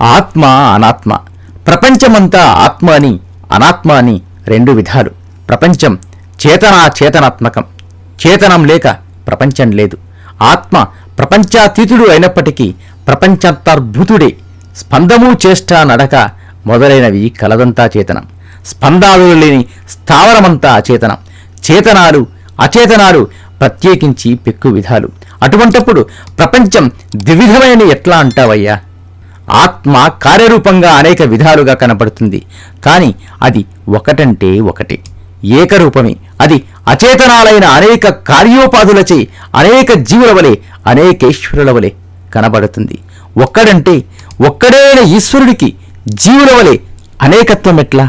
ఆత్మ అనాత్మ. ప్రపంచమంతా ఆత్మ అని అనాత్మ అని రెండు విధాలు. ప్రపంచం చేతనాత్మకం. చేతనం లేక ప్రపంచం లేదు. ఆత్మ ప్రపంచాతీతుడు అయినప్పటికీ ప్రపంచాంతర్భూతుడే. స్పందము, చేష్ట, నడక మొదలైనవి కలదంతా చేతనం. స్పందాలు లేని స్థావరమంతా అచేతనం. చేతనాలు అచేతనాలు ప్రత్యేకించి పెక్కు విధాలు. అటువంటప్పుడు ప్రపంచం ద్వివిధమైన ఎట్లా అంటావయ్యా? ఆత్మ కార్యరూపంగా అనేక విధాలుగా కనపడుతుంది. కాని అది ఒకటంటే ఒకటే, ఏకరూపమే. అది అచేతనాలైన అనేక కార్యోపాధులచే అనేక జీవుల వలె అనేకేశ్వరుల వలె కనబడుతుంది. ఒక్కడంటే ఒక్కడైన ఈశ్వరుడికి జీవుల వలె అనేకత్వం ఎట్లా?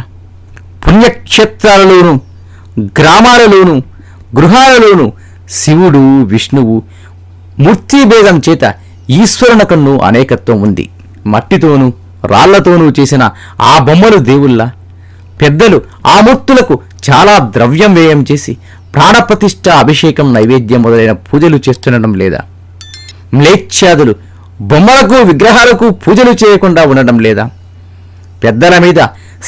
పుణ్యక్షేత్రాలలోనూ గ్రామాలలోనూ గృహాలలోనూ శివుడు విష్ణువు మూర్తిభేదం చేత ఈశ్వరునకన్ను అనేకత్వం ఉంది. మట్టితోనూ రాళ్లతోనూ చేసిన ఆ బొమ్మలు దేవుళ్ళ. పెద్దలు ఆ మూర్తులకు చాలా ద్రవ్యం వ్యయం చేసి ప్రాణప్రతిష్ఠ, అభిషేకం, నైవేద్యం మొదలైన పూజలు చేస్తుండడం లేదా? మ్లేచ్ఛాదులు బొమ్మలకు విగ్రహాలకు పూజలు చేయకుండా ఉండడం లేదా? పెద్దల మీద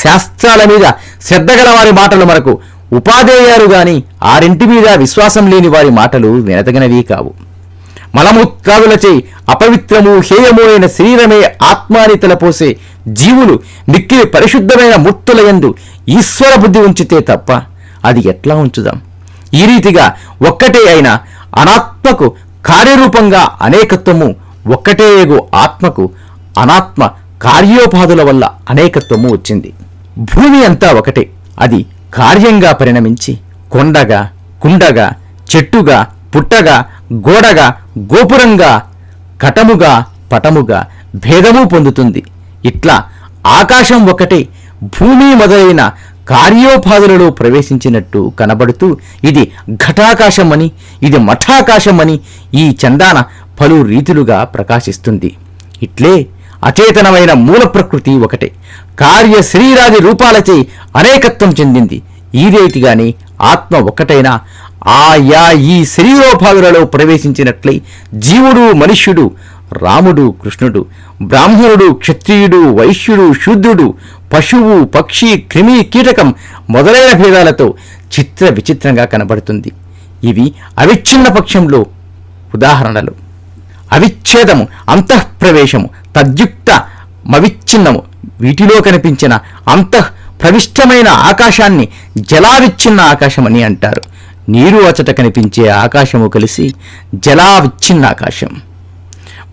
శాస్త్రాల మీద శ్రద్ధగల వారి మాటలు మనకు ఉపాధేయాలు గాని ఆరింటి మీద విశ్వాసం లేని వారి మాటలు వినతగినవి కావు. మలమూత్రాదులచే అపవిత్రము హేయము అయిన శరీరమే ఆత్మ అని తలపోసే జీవులు మిక్కిలి పరిశుద్ధమైన మూర్తులయందు ఈశ్వర బుద్ధి ఉంచితే తప్ప అది ఎట్లా ఉంచుదాం? ఈ రీతిగా ఒక్కటే అయిన అనాత్మకు కార్యరూపంగా అనేకత్వము, ఒక్కటే ఏగు ఆత్మకు అనాత్మ కార్యోపాధుల వల్ల అనేకత్వము వచ్చింది. భూమి అంతా ఒకటే. అది కార్యంగా పరిణమించి కొండగా, కుండగా, చెట్టుగా, పుట్టగా, గోడగా, గోపురంగా, కటముగా, పటముగా భేదము పొందుతుంది. ఇట్లా ఆకాశం ఒకటే భూమి మొదలైన కార్యోపాధులలో ప్రవేశించినట్టు కనబడుతూ ఇది ఘటాకాశమని, ఇది మఠాకాశమని ఈ చందాన పలు రీతులుగా ప్రకాశిస్తుంది. ఇట్లే అచేతనమైన మూల ప్రకృతి ఒకటే కార్య శరీరాది రూపాలచే అనేకత్వం చెందింది. ఈ రీతిగానే ఆత్మ ఒక్కటైనా ఆయా ఈ శరీరోపాధులలో ప్రవేశించినట్లయి జీవుడు మనుష్యుడు, రాముడు కృష్ణుడు, బ్రాహ్మణుడు క్షత్రియుడు, వైశ్యుడు శూద్రుడు, పశువు పక్షి క్రిమి కీటకం మొదలైన భేదాలతో చిత్ర విచిత్రంగా కనబడుతుంది. ఇవి అవిచ్ఛిన్న పక్షంలో ఉదాహరణలు. అవిచ్ఛేదము, అంతఃప్రవేశము, తద్యుక్త మవిచ్ఛిన్నము వీటిలో కనిపించిన అంతః ప్రవిష్టమైన ఆకాశాన్ని జలావిచ్ఛిన్న ఆకాశమని అంటారు. నీరు అచట కనిపించే ఆకాశము కలిసి జలావిచ్ఛిన్న ఆకాశం.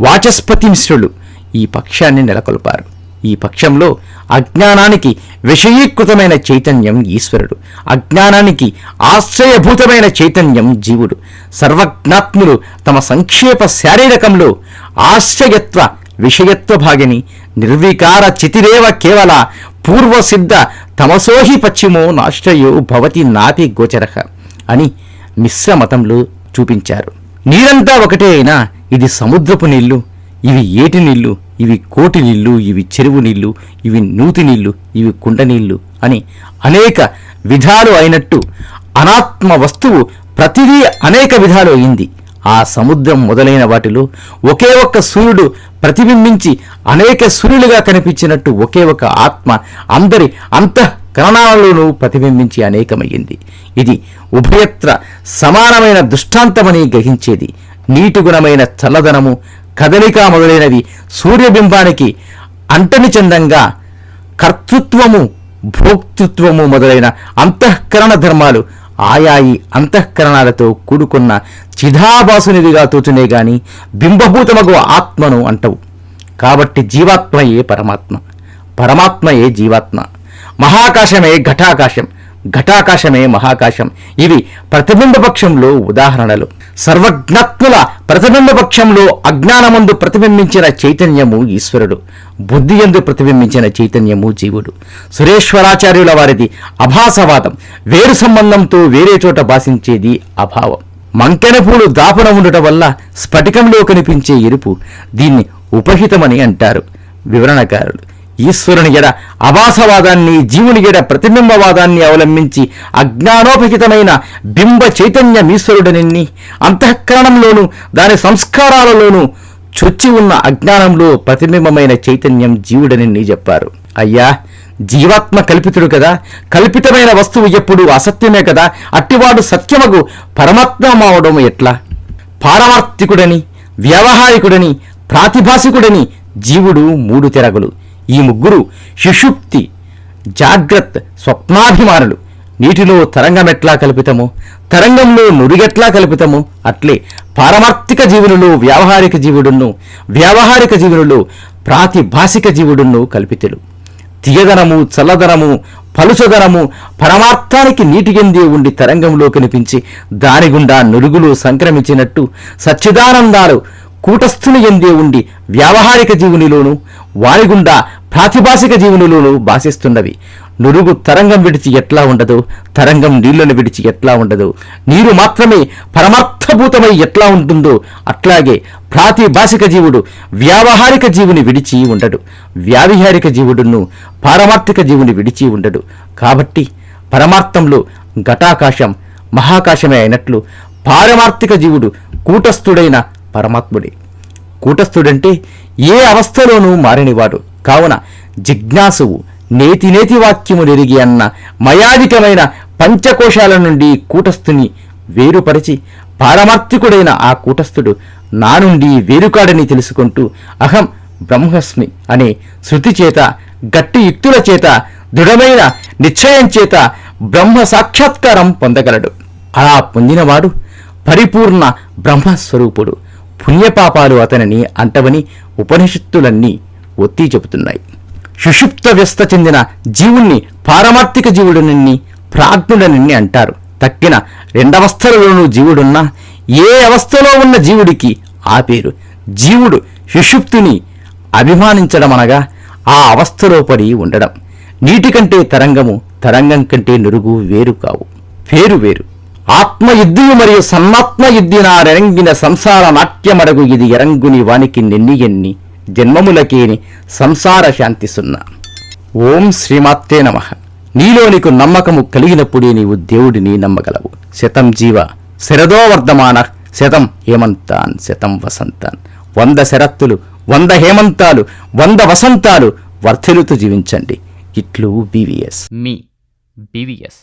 వాచస్పతి మిశ్రులు ఈ పక్షాన్ని నెలకొల్పారు. ఈ పక్షంలో అజ్ఞానానికి విషయీకృతమైన చైతన్యం ఈశ్వరుడు, అజ్ఞానానికి ఆశ్రయభూతమైన చైతన్యం జీవుడు. సర్వజ్ఞాత్ములు తమ సంక్షేప శారీరకంలో ఆశ్రయత్వ విషయత్వ భాగిని నిర్వికార చితిరేవ కేవల పూర్వసిద్ధ తమసోహి పశ్చిమో నాశ్రయో భవతి నాపి గోచరః అని మిశ్రమతంలో చూపించారు. నీరంతా ఒకటే అయినా ఇది సముద్రపు నీళ్లు, ఇవి ఏటి నీళ్లు, ఇవి కోటి నీళ్లు, ఇవి చెరువు నీళ్లు, ఇవి నూతి నీళ్లు, ఇవి కుండ నీళ్లు అని అనేక విధాలు అయినట్టు అనాత్మ వస్తువు ప్రతిదీ అనేక విధాలు అయింది. ఆ సముద్రం మొదలైన వాటిలో ఒకే ఒక్క సూర్యుడు ప్రతిబింబించి అనేక సూర్యులుగా కనిపించినట్టు ఒకే ఒక ఆత్మ అందరి అంతఃకరణాలలోనూ ప్రతిబింబించి అనేకమయ్యింది. ఇది ఉభయత్ర సమానమైన దృష్టాంతమని గ్రహించేది. నీటి గుణమైన చల్లదనము, కదలిక మొదలైనవి సూర్యబింబానికి అంటని చందంగా కర్తృత్వము, భోక్తృత్వము మొదలైన అంతఃకరణ ధర్మాలు ఆయాయి అంతఃకరణాలతో కూడుకున్న చిదాభాసునిదిగా తోచునే గాని బింబభూతమగు ఆత్మను అంటవు. కాబట్టి జీవాత్మయే పరమాత్మ, పరమాత్మయే జీవాత్మ. మహాకాశమే ఘటాకాశం, ఘటాకాశమే మహాకాశం. ఇవి ప్రతిబింబపక్షంలో ఉదాహరణలు. సర్వజ్ఞాత్ముల ప్రతిబింబపక్షంలో అజ్ఞానమందు ప్రతిబింబించిన చైతన్యము ఈశ్వరుడు, బుద్ధియందు ప్రతిబింబించిన చైతన్యము జీవుడు. సురేశ్వరాచార్యుల వారిది అభాసవాదం. వేరు సంబంధంతో వేరే చోట భాషించేది అభావం. మంకెన పూలు దాపున ఉండటం వల్ల స్ఫటికంలో కనిపించే ఎరుపు, దీన్ని ఉపహితమని అంటారు వివరణకారులు. ఈశ్వరుని ఎడ అభాసవాదాన్ని, జీవుని ఎడ ప్రతిబింబవాదాన్ని అవలంబించి అజ్ఞానోపహితమైన బింబ చైతన్యమీశ్వరుడనిన్ని అంతఃకరణంలోనూ దాని సంస్కారాలలోనూ చొచ్చి ఉన్న అజ్ఞానంలో ప్రతిబింబమైన చైతన్యం జీవుడని నీ చెప్పారు. అయ్యా, జీవాత్మ కల్పితుడు కదా, కల్పితమైన వస్తువు ఎప్పుడు అసత్యమే కదా, అట్టివాడు సత్యమగు పరమాత్మవడం ఎట్లా? పారమార్థికుడని, వ్యవహారికుడని, ప్రాతిభాసికుడని జీవుడు మూడు తెరగులు. ఈ ముగ్గురు సుషుప్తి, జాగ్రత్త, స్వప్నాభిమానులు. నీటిలో తరంగమెట్లా కల్పితమో, తరంగంలో నురుగెట్లా కల్పితమో, అట్లే పారమార్థిక జీవులలో వ్యావహారిక జీవుడును, వ్యావహారిక జీవులలో ప్రాతిభాసిక జీవుడును కల్పితులు. తీయదనము, చల్లదనము, పలుచదనము పరమార్థానికి నీటి ఎందే ఉండి తరంగంలో కనిపించి దాని గుండా నురుగులు సంక్రమించినట్టు సచ్చిదానందాలు కూటస్థుని ఎందే ఉండి వ్యావహారిక జీవునిలోను, వారిగుండా ప్రాతిభాసిక జీవునిలోనూ భాషిస్తున్నవి. నురుగు తరంగం విడిచి ఎట్లా ఉండదో, తరంగం నీళ్లను విడిచి ఎట్లా ఉండదో, నీరు మాత్రమే పరమార్థభూతమై ఎట్లా ఉంటుందో, అట్లాగే ప్రాతిభాసిక జీవుడు వ్యావహారిక జీవుని విడిచి ఉండడు, వ్యావహారిక జీవుడును పారమార్థిక జీవుని విడిచి ఉండడు. కాబట్టి పరమార్థంలో ఘటాకాశం మహాకాశమే అయినట్లు పారమార్థిక జీవుడు కూటస్థుడైన పరమాత్ముడే. కూటస్థుడంటే ఏ అవస్థలోనూ మారనివాడు. కావున జిజ్ఞాసువు నేతి వాక్యము నెరిగి అన్న మయాధికమైన పంచకోశాల నుండి కూటస్థుని వేరుపరిచి పారమార్థికుడైన ఆ కూటస్థుడు నా నుండి వేరుకాడని తెలుసుకుంటూ అహం బ్రహ్మస్మి అనే శృతి చేత, గట్టి యుక్తుల చేత, దృఢమైన నిశ్చయం చేత బ్రహ్మ సాక్షాత్కారం పొందగలడు. అలా పొందినవాడు పరిపూర్ణ బ్రహ్మస్వరూపుడు. పుణ్యపాపాలు అతనిని అంటవని ఉపనిషత్తులన్నీ ఒత్తి చెబుతున్నాయి. సుషుప్త వ్యస్థ చెందిన జీవుణ్ణి పారమార్థిక జీవుడునని, ప్రాజ్ఞుడనని అంటారు. తక్కిన రెండవస్థలలోనూ జీవుడున్నా ఏ అవస్థలో ఉన్న జీవుడికి ఆ పేరు. జీవుడు సుషుప్తిని అభిమానించడమనగా ఆ అవస్థలో పడి ఉండడం. నీటి కంటే తరంగము, తరంగం కంటే నురుగు వేరు కావు, పేరు వేరు. ఆత్మయుద్ధియు మరియు సన్నాత్మ యుద్ధి నారెంగిన సంసార నాట్యమడగు ఇది ఎరంగుని వానికి నెన్ని జన్మములకేని సంసార శాంతి సున్నా. ఓం శ్రీమాత్రే నమః. నీలో నీకు నమ్మకము కలిగినప్పుడే నీవు దేవుడిని నమ్మగలవు. శతం జీవ శరదో వర్ధమాన శతం హేమంతాన్ శతం వసంతాన్. 100 శరత్తులు, 100 హేమంతాలు, 100 వసంతాలు వర్ధిల్లుతూ జీవించండి. ఇట్లు BVS. మీ BVS.